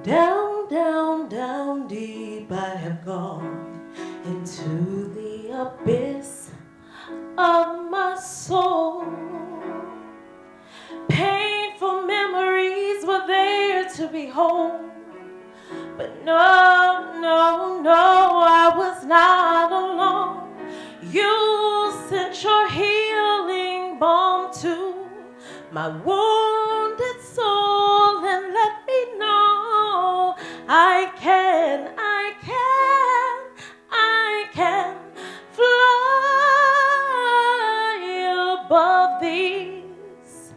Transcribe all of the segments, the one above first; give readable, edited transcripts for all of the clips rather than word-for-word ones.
Down, down, down deep I have gone into the abyss of my soul. Painful memories were there to behold, but no, no, no, I was not alone. You sent your healing balm to my wounded soul and let me know I can fly above these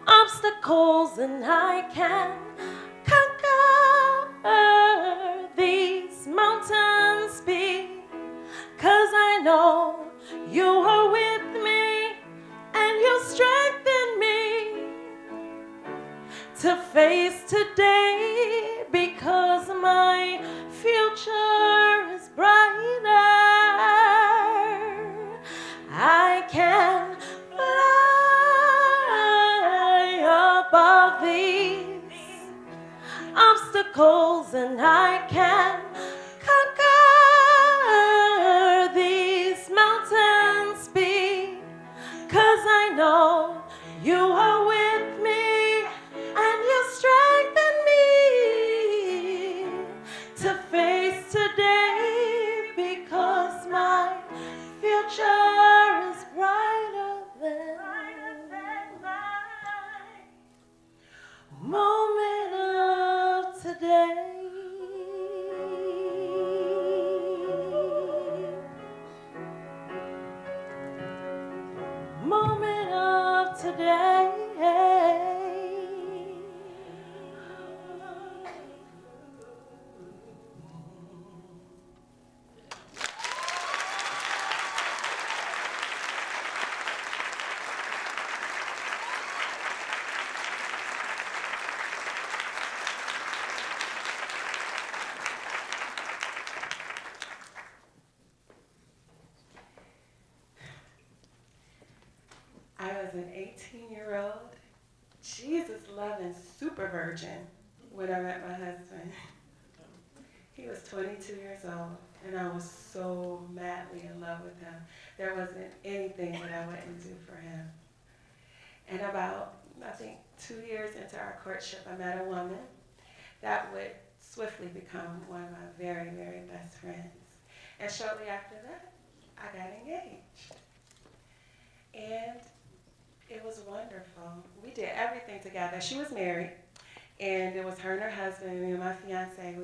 obstacles, and I can conquer these mountains because I know you are with me and you strengthen me to face today, because my future is brighter. I can fly above these obstacles, and I can conquer these mountains because I know you are with me and you strengthen me to face today, because my future is brighter than my moment of today. Moment of today. I was an 18-year-old, Jesus-loving super virgin when I met my husband. He was 22 years old, and I was so madly in love with him. There wasn't anything that I wouldn't do for him. And about, I think, 2 years into our courtship, I met a woman that would swiftly become one of my very, very best friends. And shortly after that, I got engaged. And it was wonderful. We did everything together. She was married, and it was her and her husband, and me and my fiance.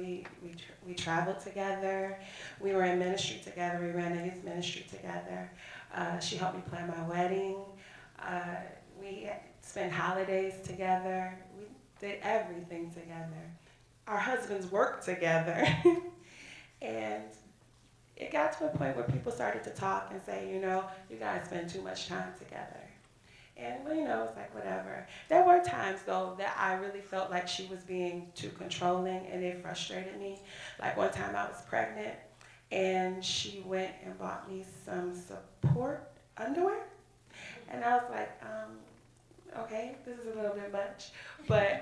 We traveled together. We were in ministry together. We ran a youth ministry together. She helped me plan my wedding. We spent holidays together. We did everything together. Our husbands worked together. And it got to a point where people started to talk and say, you know, you guys spend too much time together. And, well, you know, it was like, whatever. There were times, though, that I really felt like she was being too controlling, and it frustrated me. Like, one time I was pregnant, and she went and bought me some support underwear. And I was like, okay, this is a little bit much. But,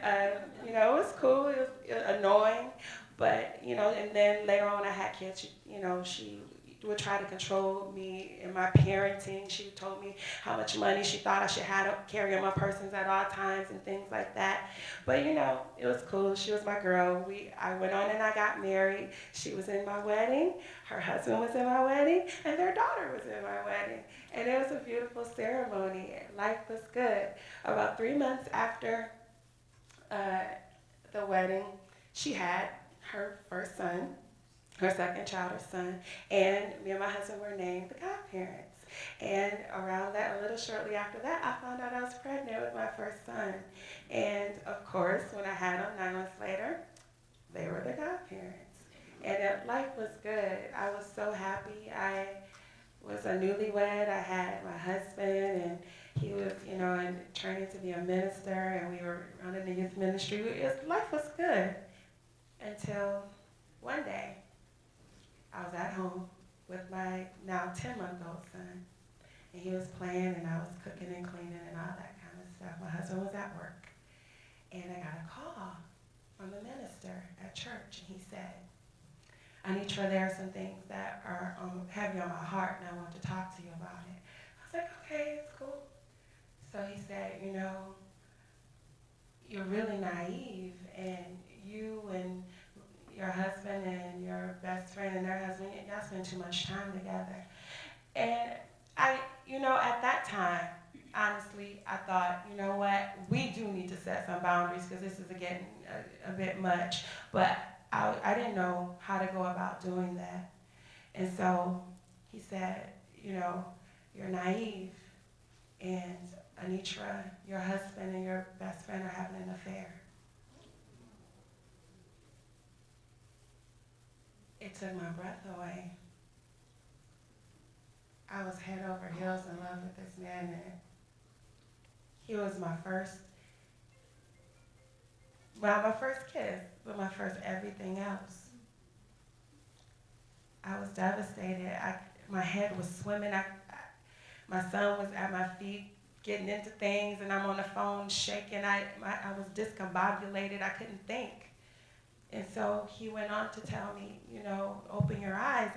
you know, it was cool. It was annoying. But, you know, and then later on when I had kids, you know, she would try to control me in my parenting. She told me how much money she thought I should have to carry on my persons at all times and things like that. But, you know, it was cool. She was my girl. I went on and I got married. She was in my wedding. Her husband was in my wedding. And their daughter was in my wedding. And it was a beautiful ceremony. Life was good. About 3 months after the wedding, she had her first son. Her second child, her son, and me and my husband were named the godparents. And around that, a little shortly after that, I found out I was pregnant with my first son. And of course, when I had him 9 months later, they were the godparents. And life was good. I was so happy. I was a newlywed. I had my husband, and he was, you know, and training to be a minister, and we were running the youth ministry. Life was good until one day. I was at home with my now 10-month-old son, and he was playing, and I was cooking and cleaning and all that kind of stuff. My husband was at work, and I got a call from the minister, at church, and he said, Anitra, there are some things that are heavy on my heart, and I want to talk to you about it. I was like, okay, it's cool. So he said, you're really naive, and you and your husband and your best friend and their husband, y'all spend too much time together. And at that time, honestly, I thought, you know what, we do need to set some boundaries because this is getting a bit much. But I didn't know how to go about doing that. And so he said, you're naive, and Anitra, your husband and your best friend are having an affair. It took my breath away. I was head over heels in love with this man, and he was my first kiss, but my first everything else. I was devastated. My head was swimming. My son was at my feet getting into things, and I'm on the phone shaking. I was discombobulated. I couldn't think. And so he went on to tell me, open your eyes.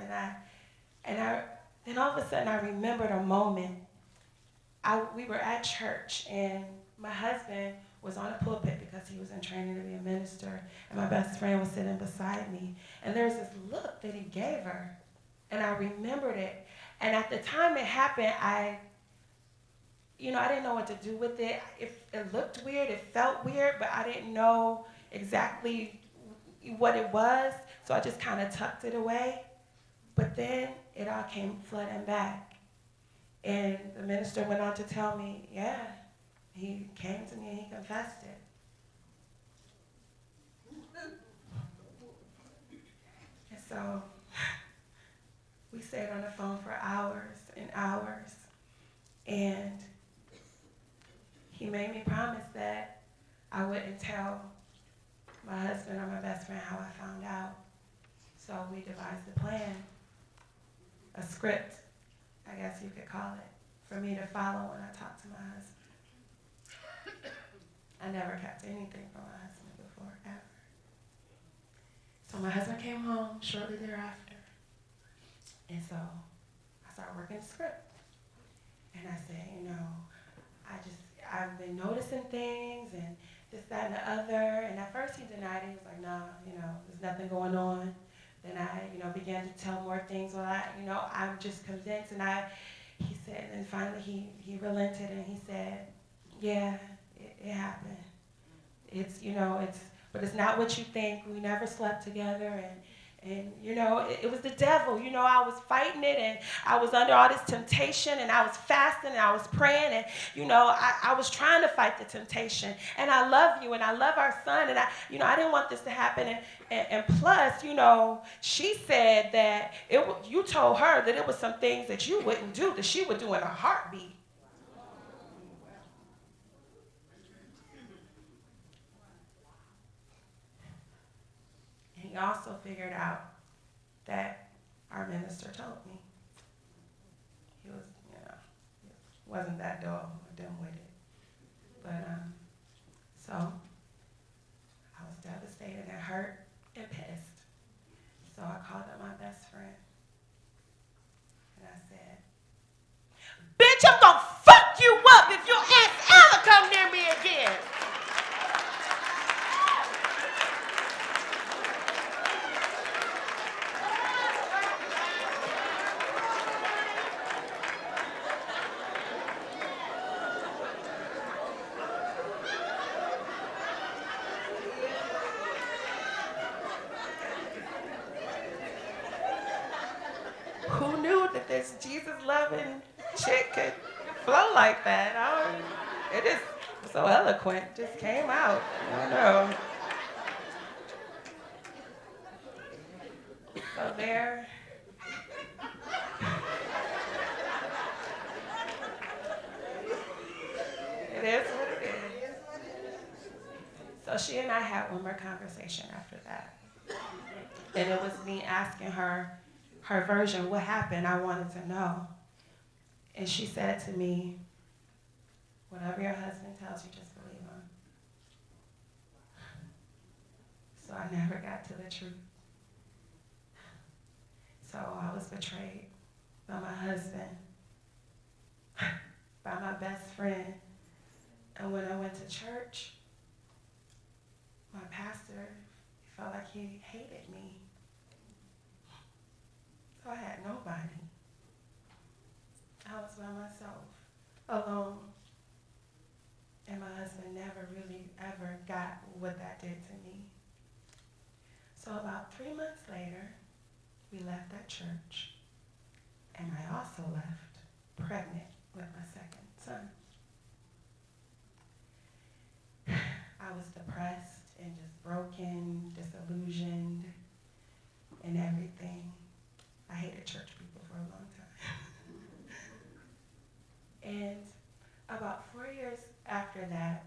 Then all of a sudden I remembered a moment. We were at church, and my husband was on a pulpit because he was in training to be a minister, and my best friend was sitting beside me. And there's this look that he gave her, and I remembered it. And at the time it happened, I didn't know what to do with it. It looked weird, it felt weird, but I didn't know exactly what it was, so I just kind of tucked it away. But then it all came flooding back. And the minister went on to tell me, yeah, he came to me and he confessed it. And so we stayed on the phone for hours and hours. And he made me promise that I wouldn't tell my husband or my best friend how I found out. So we devised a plan, a script, I guess you could call it, for me to follow when I talked to my husband. I never kept anything from my husband before, ever. So my husband came home shortly thereafter. And so I started working the script. And I said, I've been noticing things and this, that, and the other. And at first he denied it. He was like, no, there's nothing going on. Then I, began to tell more things. Well, I'm just convinced. And he said, and finally he relented and he said, yeah, it happened. But it's not what you think. We never slept together, and it was the devil. I was fighting it, and I was under all this temptation, and I was fasting, and I was praying, and I was trying to fight the temptation. And I love you, and I love our son, and I didn't want this to happen. And plus, she said that you told her that it was some things that you wouldn't do that she would do in a heartbeat. He also figured out that our minister told me. He was, wasn't that dull or dim-witted. But, so I was devastated and hurt and pissed. So I called up my best friend. And I said, bitch, I'm gonna fuck you up if your ass ever come near me again. Who knew that this Jesus-loving chick could flow like that? It is so eloquent, just came out. I know. So there. It is what it is. So she and I had one more conversation after that. And it was me asking her version, what happened? I wanted to know. And she said to me, whatever your husband tells you, just believe him. So I I never got to the truth. So I was betrayed by my husband, by my best friend. And when I went to church, my pastor felt like he hated me. So I had nobody. I was by myself, alone. And my husband never really ever got what that did to me. So about 3 months later, we left that church. And I also left pregnant with my second son. I was depressed and just broken, disillusioned, and everything. I hated church people for a long time. And about 4 years after that,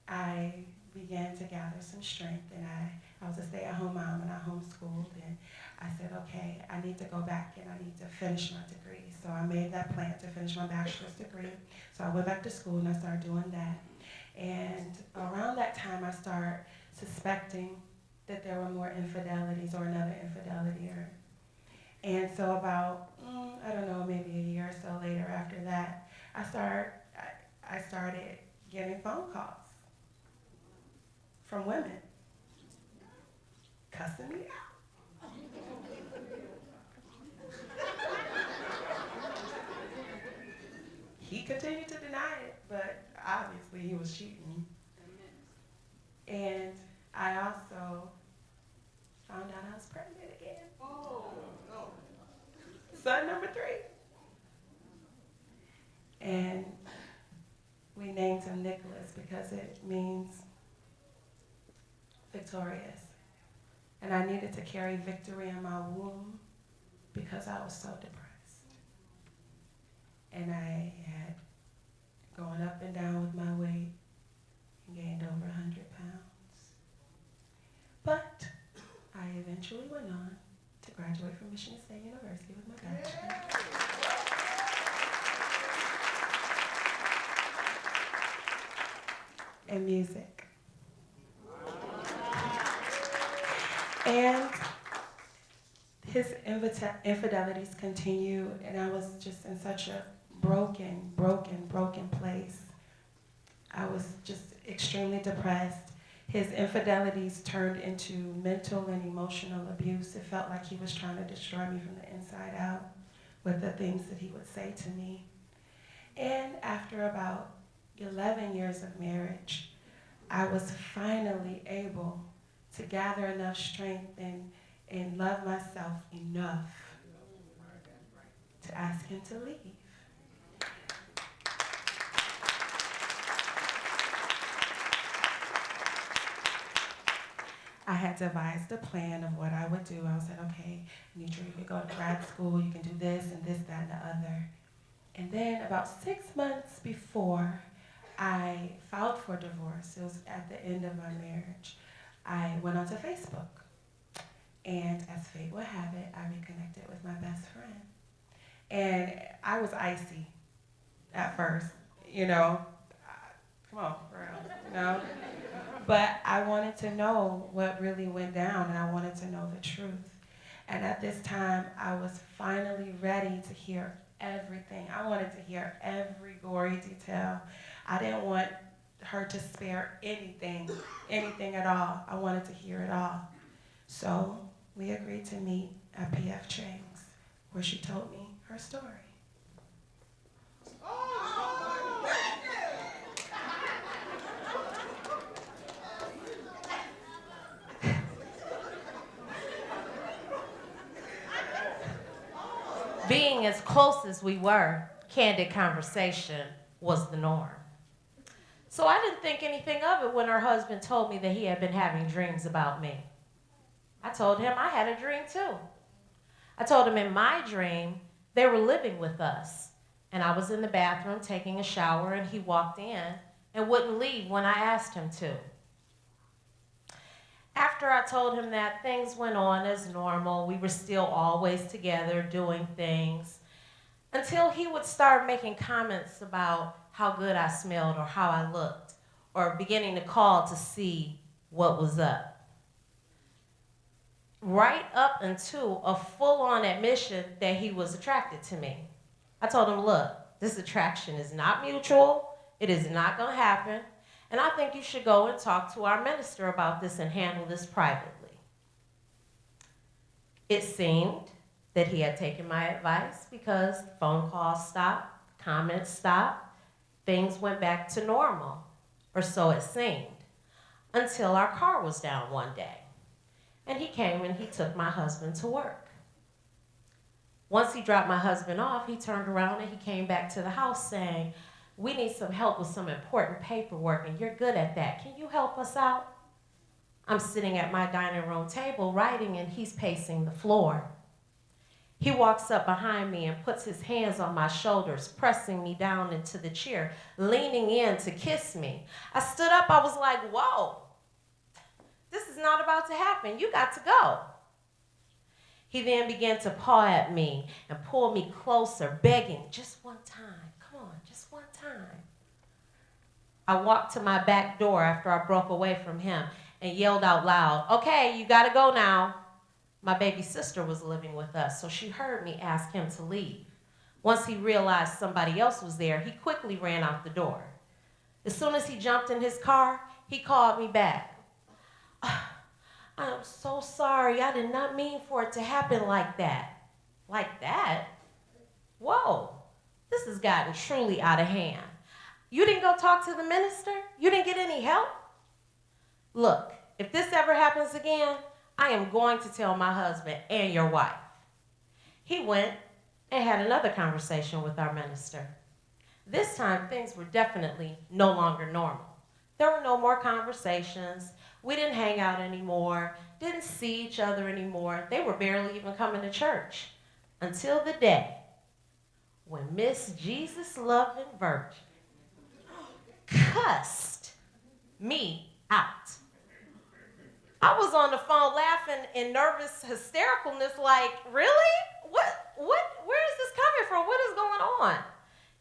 I began to gather some strength, and I was a stay-at-home mom, and I homeschooled, and I said, okay, I need to go back and I need to finish my degree. So I made that plan to finish my bachelor's degree. So I went back to school and I started doing that. And around that time, I started suspecting that there were more infidelities or another infidelity. And so about, I don't know, maybe a year or so later after that, I started getting phone calls from women cussing me out. He continued to deny it, but obviously he was cheating. And I also found out I was pregnant again. Oh, no. Son number 3. And we named him Nicholas because it means victorious. And I needed to carry victory in my womb because I was so depressed. And I had gone up and down with my weight and gained over 100 pounds. But I eventually went on to graduate from Michigan State University with my bachelor's. In music. And his infidelities continue, and I was just in such a broken place. I was just extremely depressed. His infidelities turned into mental and emotional abuse. It felt like he was trying to destroy me from the inside out with the things that he would say to me. And after about 11 years of marriage, I was finally able to gather enough strength and love myself enough to ask him to leave. I had devised a plan of what I would do. I said, okay, Nitra, you could go to grad school, you can do this and this, that, and the other. And then about 6 months before I filed for divorce, it was at the end of my marriage, I went onto Facebook. And as fate would have it, I reconnected with my best friend. And I was icy at first, you know. Come on, for real, you know. But I wanted to know what really went down, and I wanted to know the truth. And at this time, I was finally ready to hear everything. I wanted to hear every gory detail. I didn't want her to spare anything at all. I wanted to hear it all. So we agreed to meet at P.F. Chang's, where she told me her story. Being as close as we were, candid conversation was the norm. So I didn't think anything of it when her husband told me that he had been having dreams about me. I told him I had a dream too. I told him in my dream, they were living with us. And I was in the bathroom taking a shower, and he walked in and wouldn't leave when I asked him to. After I told him that, things went on as normal. We were still always together doing things until he would start making comments about how good I smelled or how I looked, or beginning to call to see what was up. right up into a full-on admission that he was attracted to me. I told him, look, this attraction is not mutual. It is not going to happen. And I think you should go and talk to our minister about this and handle this privately. It seemed that he had taken my advice because phone calls stopped, comments stopped, things went back to normal, or so it seemed, until our car was down one day. And he came and he took my husband to work. Once he dropped my husband off, he turned around and he came back to the house saying, we need some help with some important paperwork and you're good at that. Can you help us out? I'm sitting at my dining room table writing and he's pacing the floor. He walks up behind me and puts his hands on my shoulders, pressing me down into the chair, leaning in to kiss me. I stood up, I was like, whoa, this is not about to happen. You got to go. He then began to paw at me and pull me closer, begging, just one time, come on, just one time. I walked to my back door after I broke away from him and yelled out loud, okay, you gotta go now. My baby sister was living with us, so she heard me ask him to leave. Once he realized somebody else was there, he quickly ran out the door. As soon as he jumped in his car, he called me back. I am so sorry. I did not mean for it to happen like that. Like that? Whoa, this has gotten truly out of hand. You didn't go talk to the minister? You didn't get any help? Look, if this ever happens again, I am going to tell my husband and your wife. He went and had another conversation with our minister. This time, things were definitely no longer normal. There were no more conversations. We didn't hang out anymore, didn't see each other anymore. They were barely even coming to church until the day when Miss Jesus Loving Virgin cussed me out. I was on the phone laughing in nervous hystericalness like, really? Where is this coming from? What is going on?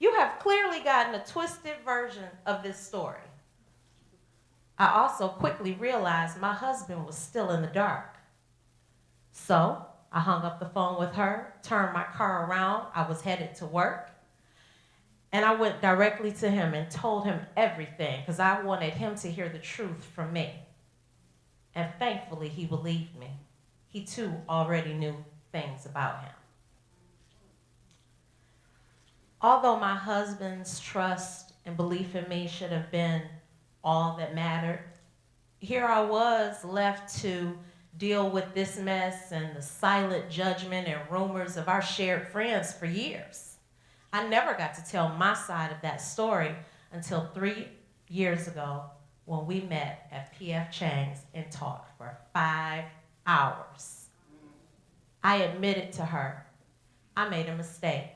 You have clearly gotten a twisted version of this story. I also quickly realized my husband was still in the dark. So I hung up the phone with her, turned my car around. I was headed to work. And I went directly to him and told him everything because I wanted him to hear the truth from me. And thankfully, he believed me. He too already knew things about him. Although my husband's trust and belief in me should have been all that mattered, here I was left to deal with this mess and the silent judgment and rumors of our shared friends for years. I never got to tell my side of that story until 3 years ago when we met at P.F. Chang's and talked for 5 hours. I admitted to her, I made a mistake.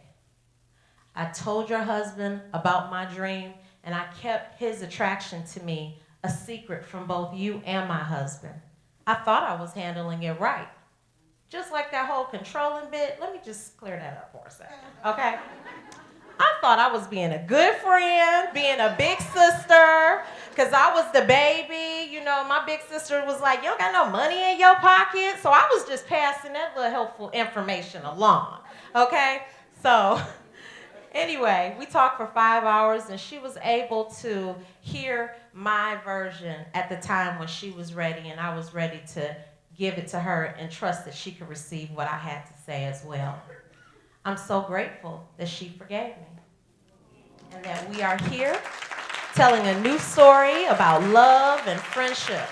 I told your husband about my dream, and I kept his attraction to me a secret from both you and my husband. I thought I was handling it right. Just like that whole controlling bit, let me just clear that up for a second, okay? I thought I was being a good friend, being a big sister, because I was the baby. You know, my big sister was like, you don't got no money in your pocket. So I was just passing that little helpful information along, okay? So anyway, we talked for 5 hours, and she was able to hear my version at the time when she was ready, and I was ready to give it to her and trust that she could receive what I had to say as well. I'm so grateful that she forgave me and that we are here telling a new story about love and friendship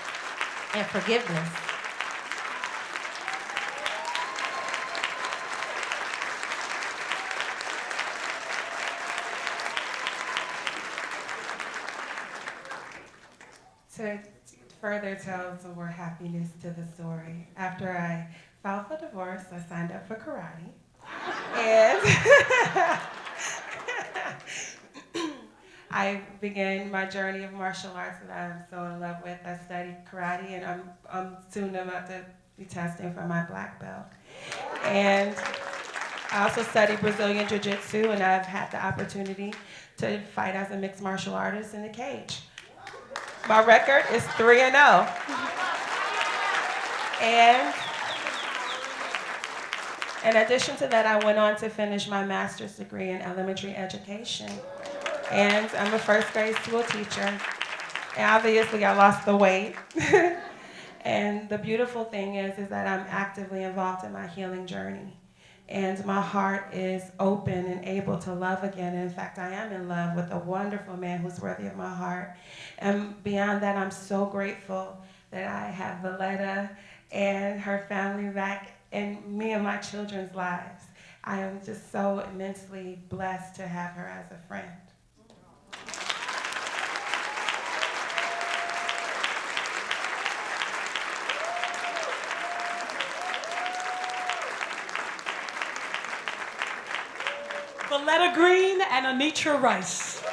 and forgiveness. To further tell some more happiness to the story, after I filed for divorce, I signed up for karate. And I began my journey of martial arts that I'm so in love with. I studied karate, and I'm soon about to be testing for my black belt. And I also studied Brazilian Jiu-Jitsu, and I've had the opportunity to fight as a mixed martial artist in the cage. My record is 3-0. And In addition to that, I went on to finish my master's degree in elementary education. And I'm a first grade school teacher. And obviously, I lost the weight. And the beautiful thing is that I'm actively involved in my healing journey. And my heart is open and able to love again. In fact, I am in love with a wonderful man who's worthy of my heart. And beyond that, I'm so grateful that I have Villetta and her family back in me and my children's lives. I am just so immensely blessed to have her as a friend. Villetta Green and Anitra Rice.